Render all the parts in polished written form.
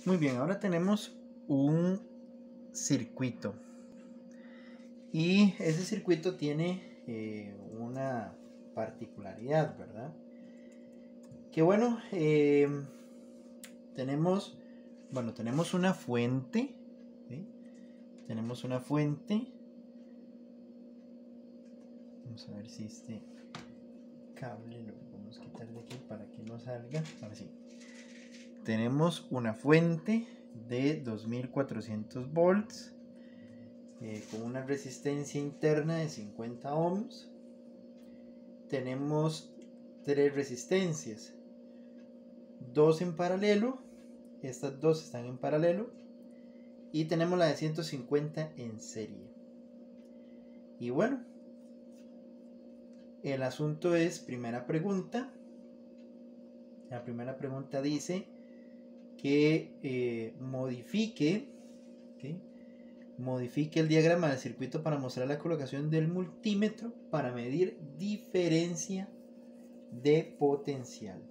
Muy bien, ahora tenemos un circuito y ese circuito tiene una particularidad, ¿verdad? Que bueno, tenemos una fuente, ¿sí? Tenemos una fuente. Vamos a ver si este cable lo podemos quitar de aquí para que no salga. Ahora sí. Tenemos una fuente de 2400 volts con una resistencia interna de 50 ohms. Tenemos tres resistencias, dos en paralelo, estas dos están en paralelo, y tenemos la de 150 en serie. Y bueno, el asunto es, primera pregunta. La primera pregunta dice que modifique el diagrama del circuito para mostrar la colocación del multímetro para medir diferencia de potencial.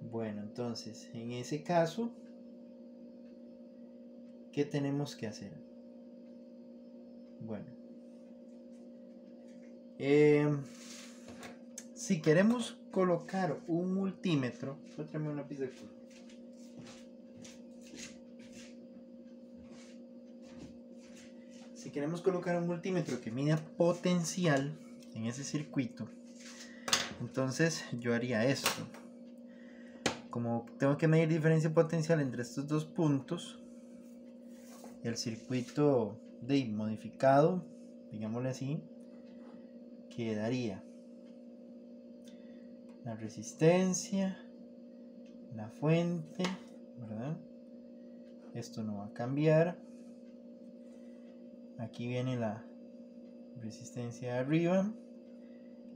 Bueno, entonces, en ese caso, ¿qué tenemos que hacer? Bueno, si queremos colocar un multímetro, tráeme una lápiz de color. Si queremos colocar un multímetro que mida potencial en ese circuito, entonces yo haría esto. Como tengo que medir diferencia potencial entre estos dos puntos, el circuito modificado, digámosle así, quedaría la resistencia, la fuente, ¿verdad? Esto no va a cambiar. Aquí viene la resistencia de arriba,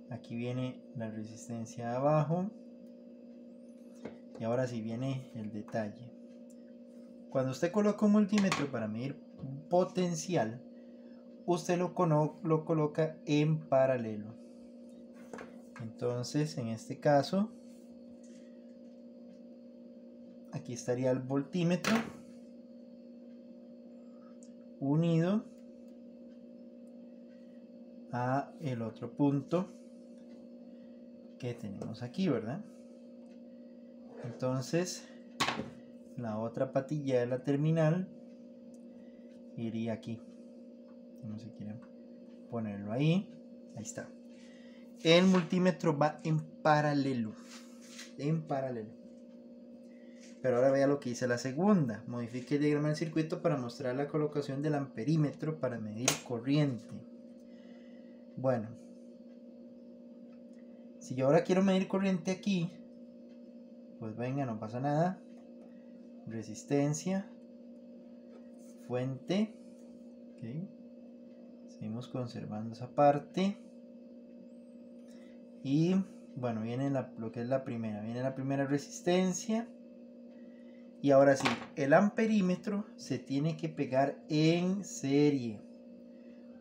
aquí viene la resistencia de abajo, y ahora sí viene el detalle. Cuando usted coloca un multímetro para medir potencial, usted lo coloca en paralelo. Entonces, en este caso, aquí estaría el voltímetro unido a el otro punto que tenemos aquí, ¿verdad? Entonces, la otra patilla de la terminal iría aquí. No sé si quieren ponerlo ahí. Ahí está. El multímetro va en paralelo. Pero ahora vea lo que hice la segunda. Modifique el diagrama del circuito para mostrar la colocación del amperímetro para medir corriente. Bueno, si yo ahora quiero medir corriente aquí, pues venga, no pasa nada. Resistencia, fuente, ¿okay? Seguimos conservando esa parte. Y bueno, viene lo que es la primera. Viene la primera resistencia. Y ahora sí, el amperímetro se tiene que pegar en serie.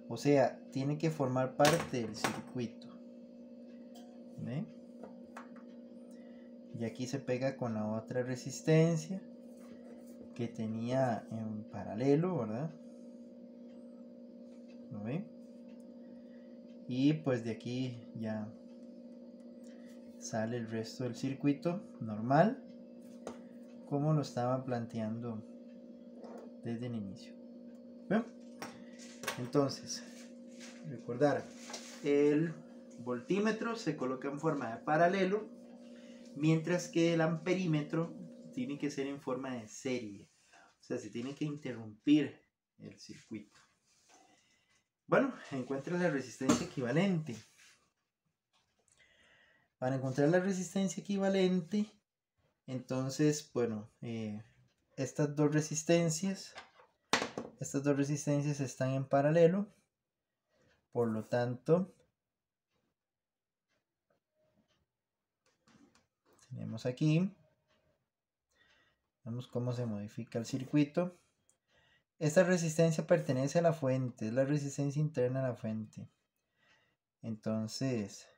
O sea, tiene que formar parte del circuito. ¿Ve? Y aquí se pega con la otra resistencia que tenía en paralelo, ¿verdad? ¿Lo ve? Y pues de aquí ya sale el resto del circuito normal, como lo estaba planteando desde el inicio. ¿Ve? Entonces, recordar, el voltímetro se coloca en forma de paralelo, mientras que el amperímetro tiene que ser en forma de serie. O sea, se tiene que interrumpir el circuito. Bueno, encuentra la resistencia equivalente. Para encontrar la resistencia equivalente, entonces, bueno, estas dos resistencias están en paralelo. Por lo tanto, tenemos aquí, vemos cómo se modifica el circuito. Esta resistencia pertenece a la fuente, es la resistencia interna a la fuente. Entonces,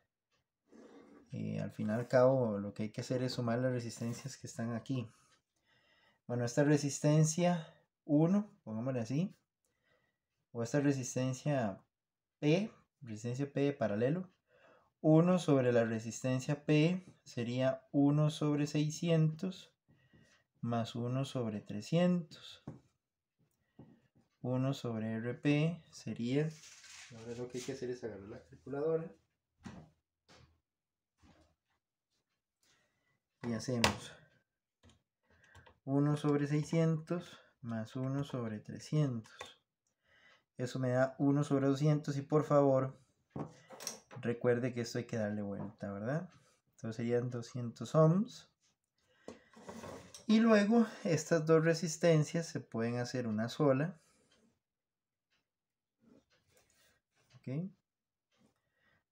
al fin y al cabo lo que hay que hacer es sumar las resistencias que están aquí. Bueno, esta resistencia 1, pongámosle así, o esta resistencia P de paralelo, 1 sobre la resistencia P sería 1 sobre 600 más 1 sobre 300. 1 sobre RP sería, ahora lo que hay que hacer es agarrar la calculadora y hacemos 1 sobre 600 más 1 sobre 300. Eso me da 1 sobre 200 y por favor recuerde que esto hay que darle vuelta, ¿verdad? Entonces serían 200 ohms. Y luego estas dos resistencias se pueden hacer una sola. ¿Ok?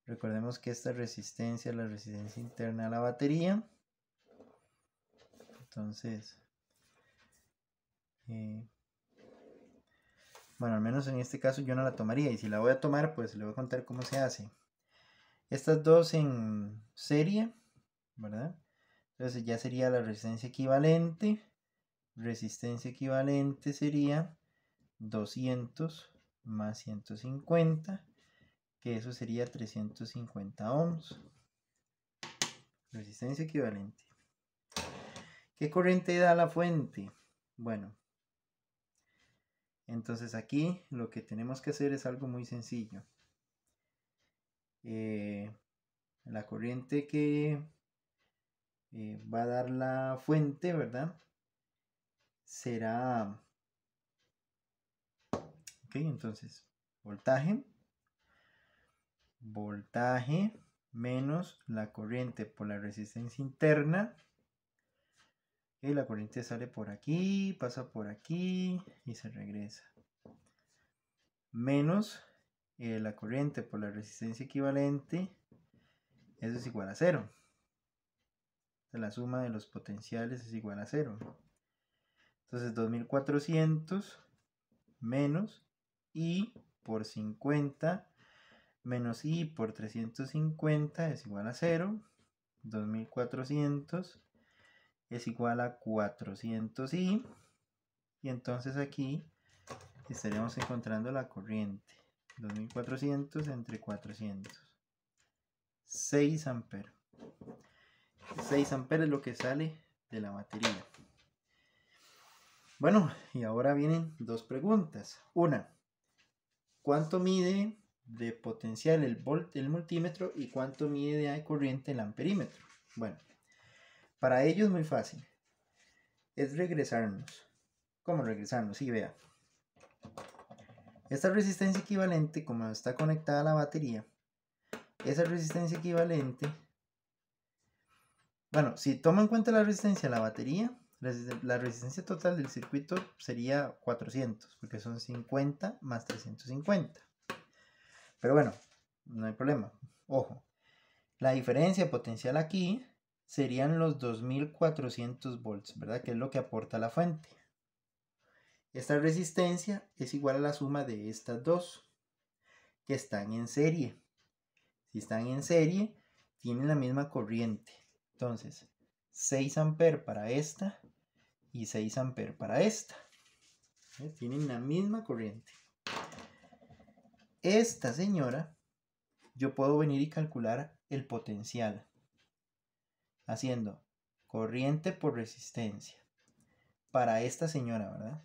Recordemos que esta resistencia es la resistencia interna a la batería. Entonces, bueno, al menos en este caso yo no la tomaría. Y si la voy a tomar, pues le voy a contar cómo se hace. Estas dos en serie, ¿verdad? Entonces ya sería la resistencia equivalente. Resistencia equivalente sería 200 más 150, que eso sería 350 ohms. Resistencia equivalente. ¿Qué corriente da la fuente? Bueno, entonces aquí lo que tenemos que hacer es algo muy sencillo. La corriente que va a dar la fuente, ¿verdad? Será, ok, entonces, voltaje menos la corriente por la resistencia interna. Y la corriente sale por aquí, pasa por aquí y se regresa. Menos la corriente por la resistencia equivalente, eso es igual a 0. La suma de los potenciales es igual a 0. Entonces 2400 menos I por 50 menos I por 350 es igual a 0. 2400 es igual a 400I. Y entonces aquí estaríamos encontrando la corriente. 2400 entre 400. 6 amperes. 6 amperes es lo que sale de la batería. Bueno, y ahora vienen dos preguntas. Una, ¿cuánto mide de potencial el multímetro y cuánto mide de corriente el amperímetro? Bueno, para ello es muy fácil. Es regresarnos. ¿Cómo regresarnos? Sí, vea. Esta resistencia equivalente, como está conectada a la batería, esa resistencia equivalente, bueno, si toma en cuenta la resistencia de la batería, la resistencia total del circuito sería 400, porque son 50 más 350. Pero bueno, no hay problema. Ojo, la diferencia potencial aquí serían los 2400 volts, ¿verdad? Que es lo que aporta la fuente. Esta resistencia es igual a la suma de estas dos, que están en serie. Si están en serie, tienen la misma corriente. Entonces, 6 amperes para esta y 6 amperes para esta. Tienen la misma corriente. Esta señora, yo puedo venir y calcular el potencial haciendo corriente por resistencia para esta señora, ¿verdad?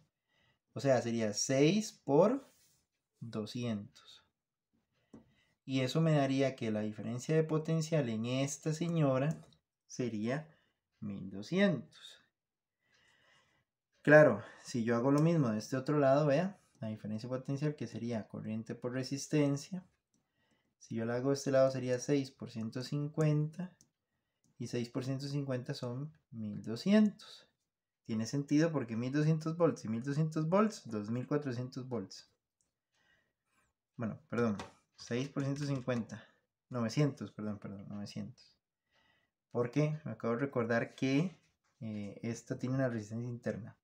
O sea, sería 6 por 200. Y eso me daría que la diferencia de potencial en esta señora sería 1200. Claro, si yo hago lo mismo de este otro lado, vea, la diferencia potencial que sería corriente por resistencia. Si yo la hago de este lado sería 6 por 150 y 6 por 150 son 1200. Tiene sentido porque 1200 volts y 1200 volts, 2400 volts. Bueno, perdón, 6 por 150, 900, perdón, 900. Porque me acabo de recordar que esta tiene una resistencia interna.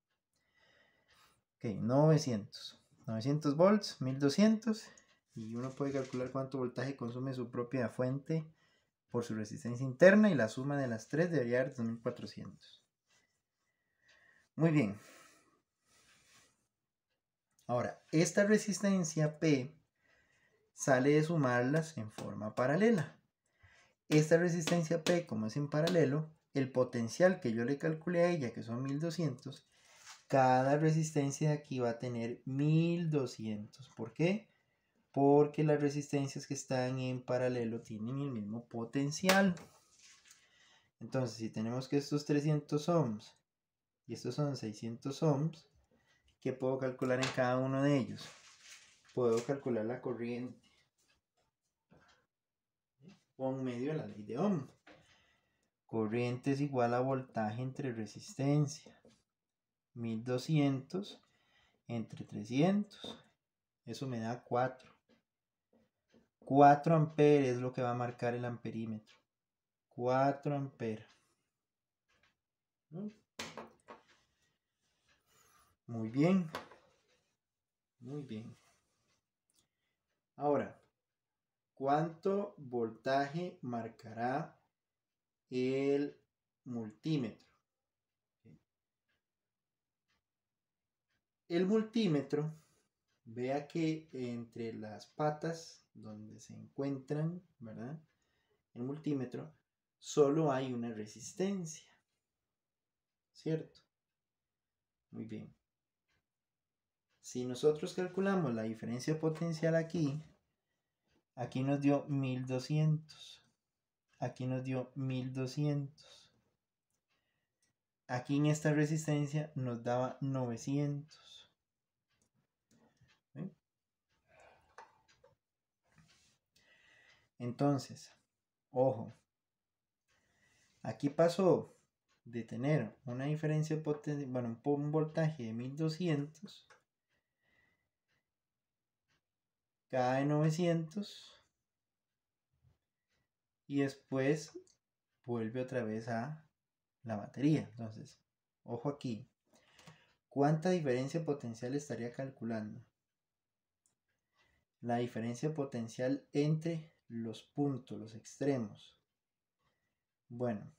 Ok, 900 volts, 1200. Y uno puede calcular cuánto voltaje consume su propia fuente por su resistencia interna, y la suma de las tres debería dar 2400. Muy bien. Ahora, esta resistencia P sale de sumarlas en forma paralela. Esta resistencia P, como es en paralelo, el potencial que yo le calculé a ella, que son 1200, cada resistencia de aquí va a tener 1200. ¿Por qué? Porque las resistencias que están en paralelo tienen el mismo potencial. Entonces, si tenemos que estos 300 ohms y estos son 600 ohms, ¿qué puedo calcular en cada uno de ellos? Puedo calcular la corriente por medio de la ley de Ohm. Corriente es igual a voltaje entre resistencia. 1200 entre 300. Eso me da 4. 4 amperes es lo que va a marcar el amperímetro. 4 amperes. Muy bien. Muy bien. Ahora, ¿cuánto voltaje marcará el multímetro? El multímetro, vea que entre las patas donde se encuentran, ¿verdad?, el multímetro, solo hay una resistencia, ¿cierto? Muy bien. Si nosotros calculamos la diferencia potencial aquí nos dio 1200. Aquí nos dio 1200. Aquí en esta resistencia nos daba 900. ¿Sí? Entonces, ojo, aquí pasó de tener una diferencia potencial, bueno, un voltaje de 1200, cae 900 y después vuelve otra vez a la batería. Entonces, ojo aquí, ¿cuánta diferencia potencial estaría calculando? La diferencia potencial entre los puntos, los extremos. Bueno,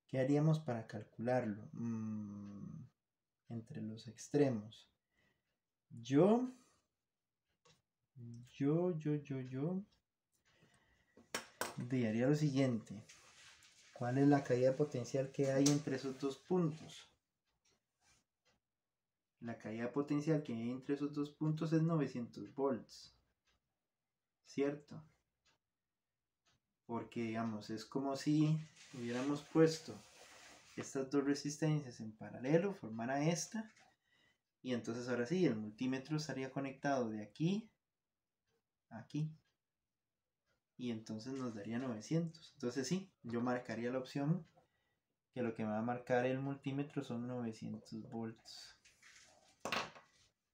¿qué haríamos para calcularlo? Entre los extremos. Yo haría lo siguiente. ¿Cuál es la caída potencial que hay entre esos dos puntos? La caída potencial que hay entre esos dos puntos es 900 volts. ¿Cierto? Porque, digamos, es como si hubiéramos puesto estas dos resistencias en paralelo, formara esta, y entonces ahora sí, el multímetro estaría conectado de aquí a aquí, y entonces nos daría 900. Entonces sí, yo marcaría la opción que lo que me va a marcar el multímetro son 900 volts.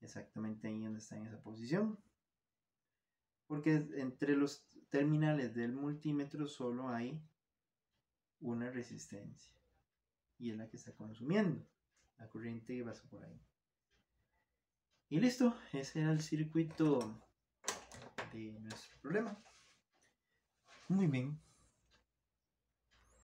Exactamente ahí donde está en esa posición. Porque entre los terminales del multímetro solo hay una resistencia. Y es la que está consumiendo la corriente que pasa por ahí. Y listo, ese era el circuito de nuestro problema. Muy bien.